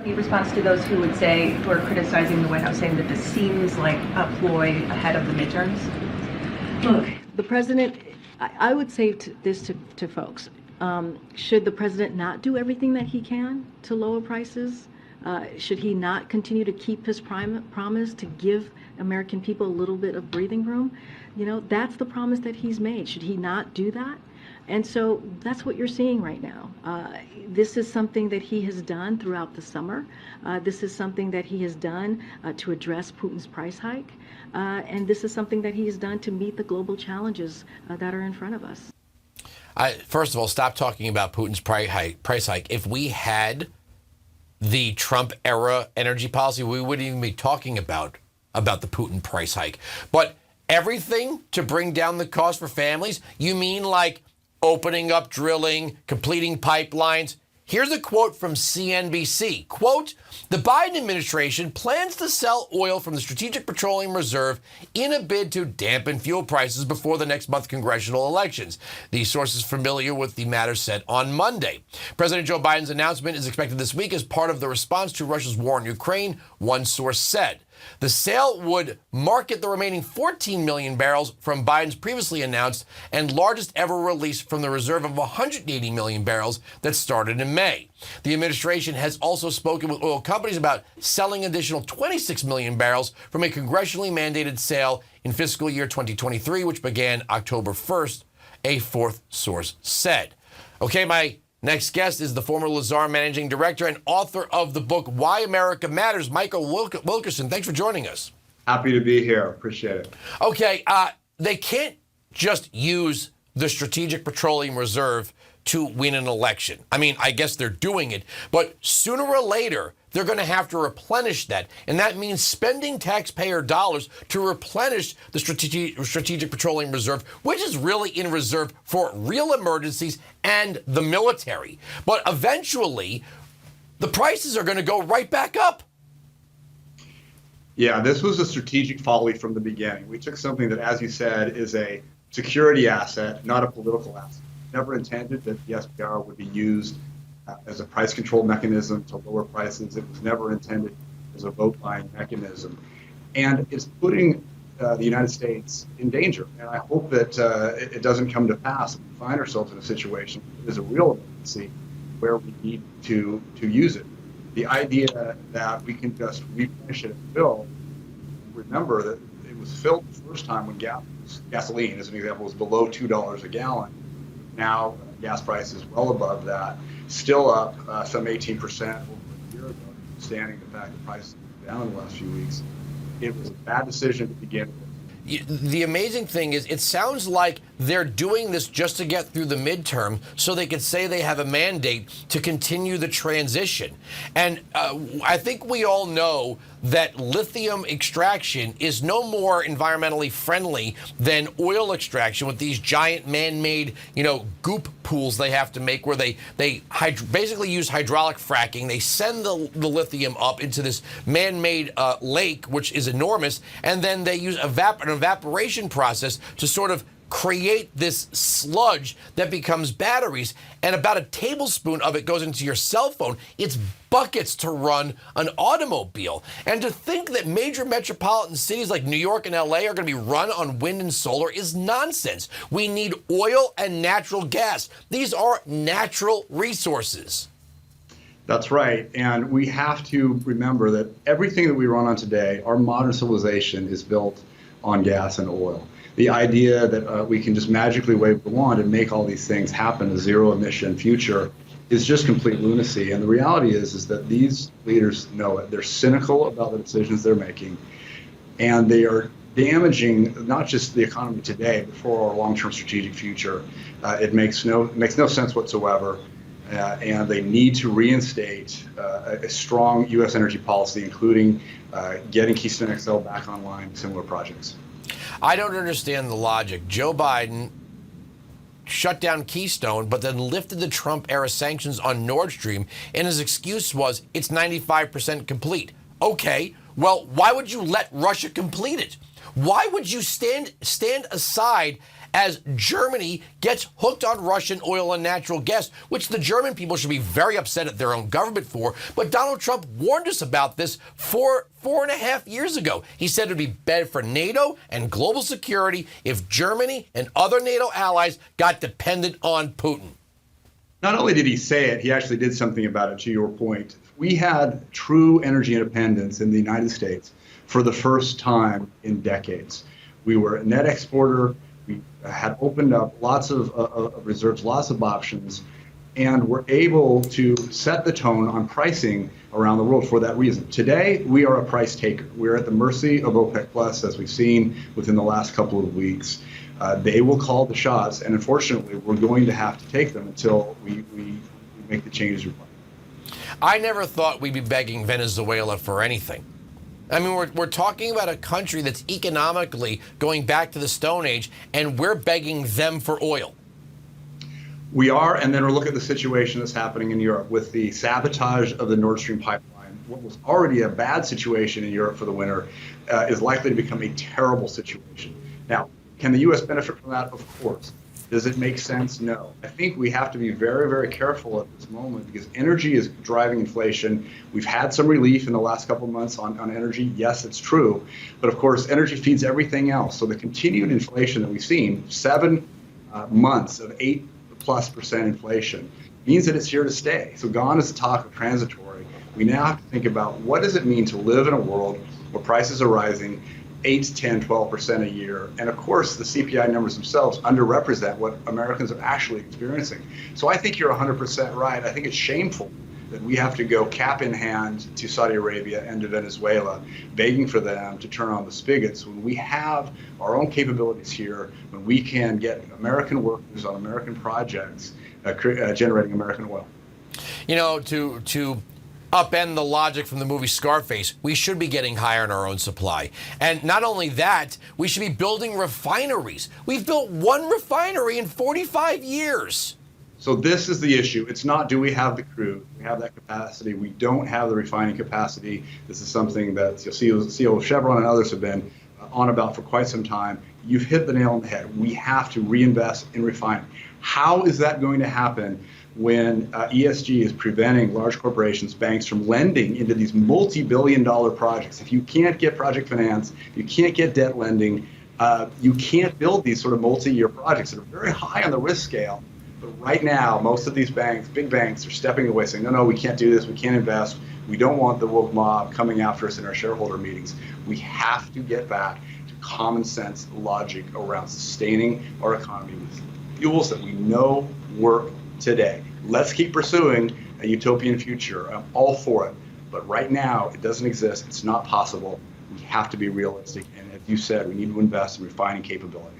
Any response to those who would say, who are criticizing the White House, saying that this seems like a ploy ahead of the midterms? Look, the president, I would say this to folks. Should the president not do everything that he can to lower prices? Should he not continue to keep his promise to give American people a little bit of breathing room? You know, that's the promise that he's made. Should he not do that? And so that's what you're seeing right now. This is something that he has done throughout the summer. This is something that he has done to address Putin's price hike. And this is something that he has done to meet the global challenges that are in front of us. First of all, stop talking about Putin's price hike. If we had the Trump era energy policy, we wouldn't even be talking about the Putin price hike. But everything to bring down the cost for families, you mean like opening up drilling, completing pipelines? Here's a quote from CNBC. Quote, the Biden administration plans to sell oil from the Strategic Petroleum Reserve in a bid to dampen fuel prices before the next month's congressional elections. The source is familiar with the matter said on Monday. President Joe Biden's announcement is expected this week as part of the response to Russia's war in Ukraine, one source said. The sale would market the remaining 14 million barrels from Biden's previously announced and largest ever release from the reserve of 180 million barrels that started in May. The administration has also spoken with oil companies about selling additional 26 million barrels from a congressionally mandated sale in fiscal year 2023, which began October 1st, a fourth source said. Okay, my next guest is the former Lazard managing director and author of the book Why America Matters, Michael Wilkerson. Thanks for joining us. Happy to be here. Appreciate it. Okay, they can't just use the Strategic Petroleum Reserve to win an election. I mean, I guess they're doing it, but sooner or later, they're going to have to replenish that. And that means spending taxpayer dollars to replenish the Strategic Petroleum Reserve, which is really in reserve for real emergencies and the military. But eventually, the prices are going to go right back up. Yeah, this was a strategic folly from the beginning. We took something that, as you said, is a security asset, not a political asset. Never intended that the SPR would be used as a price control mechanism to lower prices. It was never intended as a vote buying mechanism. And it's putting the United States in danger. And I hope that it doesn't come to pass. We find ourselves in a situation that is a real emergency where we need to use it. The idea that we can just replenish it and fill, remember that it was filled the first time when gasoline, as an example, was below $2 a gallon. Now, gas price is well above that, still up some 18% over a year ago, notwithstanding the fact that prices are down in the last few weeks. It was a bad decision to begin with. The amazing thing is, it sounds like they're doing this just to get through the midterm so they could say they have a mandate to continue the transition. And I think we all know that lithium extraction is no more environmentally friendly than oil extraction with these giant man-made, goop pools they have to make where they basically use hydraulic fracking. They send the lithium up into this man-made lake, which is enormous, and then they use an evaporation process to sort of create this sludge that becomes batteries, and about a tablespoon of it goes into your cell phone. It's buckets to run an automobile. And to think that major metropolitan cities like New York and LA are going to be run on wind and solar is nonsense. We need oil and natural gas. These are natural resources. That's right. And we have to remember that everything that we run on today, our modern civilization, is built on gas and oil. The idea that we can just magically wave the wand and make all these things happen, a zero emission future, is just complete lunacy. And the reality is that these leaders know it. They're cynical about the decisions they're making, and they are damaging not just the economy today, but for our long-term strategic future. It makes no sense whatsoever. And they need to reinstate a strong U.S. energy policy, including getting Keystone XL back online and similar projects. I don't understand the logic. Joe Biden shut down Keystone, but then lifted the Trump-era sanctions on Nord Stream, and his excuse was it's 95% complete. Okay, well, why would you let Russia complete it? Why would you stand aside as Germany gets hooked on Russian oil and natural gas, which the German people should be very upset at their own government for. But Donald Trump warned us about this 4.5 years ago. He said it would be bad for NATO and global security if Germany and other NATO allies got dependent on Putin. Not only did he say it, he actually did something about it, to your point. We had true energy independence in the United States for the first time in decades. We were a net exporter. We had opened up lots of reserves, lots of options, and were able to set the tone on pricing around the world for that reason. Today, we are a price taker. We're at the mercy of OPEC Plus, as we've seen within the last couple of weeks. They will call the shots, and unfortunately, we're going to have to take them until we make the changes required. I never thought we'd be begging Venezuela for anything. I mean, we're talking about a country that's economically going back to the Stone Age, and we're begging them for oil. We are, and then we'll look at the situation that's happening in Europe with the sabotage of the Nord Stream pipeline. What was already a bad situation in Europe for the winter is likely to become a terrible situation. Now, can the U.S. benefit from that? Of course. Does it make sense? No. I think we have to be very, very careful at this moment because energy is driving inflation. We've had some relief in the last couple of months on energy. Yes, it's true. But of course, energy feeds everything else. So the continued inflation that we've seen, 7 months of 8+% inflation, means that it's here to stay. So gone is the talk of transitory. We now have to think about what does it mean to live in a world where prices are rising 8, 10, 12% a year. And of course, the CPI numbers themselves underrepresent what Americans are actually experiencing. So I think you're 100% right. I think it's shameful that we have to go cap in hand to Saudi Arabia and to Venezuela, begging for them to turn on the spigots when we have our own capabilities here, when we can get American workers on American projects generating American oil. You know, to upend the logic from the movie Scarface, we should be getting higher in our own supply. And not only that, we should be building refineries. We've built one refinery in 45 years. So this is the issue. It's not do we have the crude, we have that capacity. We don't have the refining capacity. This is something that CEO of Chevron and others have been on about for quite some time. You've hit the nail on the head. We have to reinvest in refining. How is that going to happen when ESG is preventing large corporations, banks from lending into these multi-billion-dollar projects? If you can't get project finance, if you can't get debt lending, you can't build these sort of multi-year projects that are very high on the risk scale. But right now, most of these banks, big banks, are stepping away saying, no, we can't do this, we can't invest. We don't want the woke mob coming after us in our shareholder meetings. We have to get back to common sense logic around sustaining our economy with fuels that we know work today. Let's keep pursuing a utopian future. I'm all for it. But right now, it doesn't exist. It's not possible. We have to be realistic. And as you said, we need to invest in refining capability.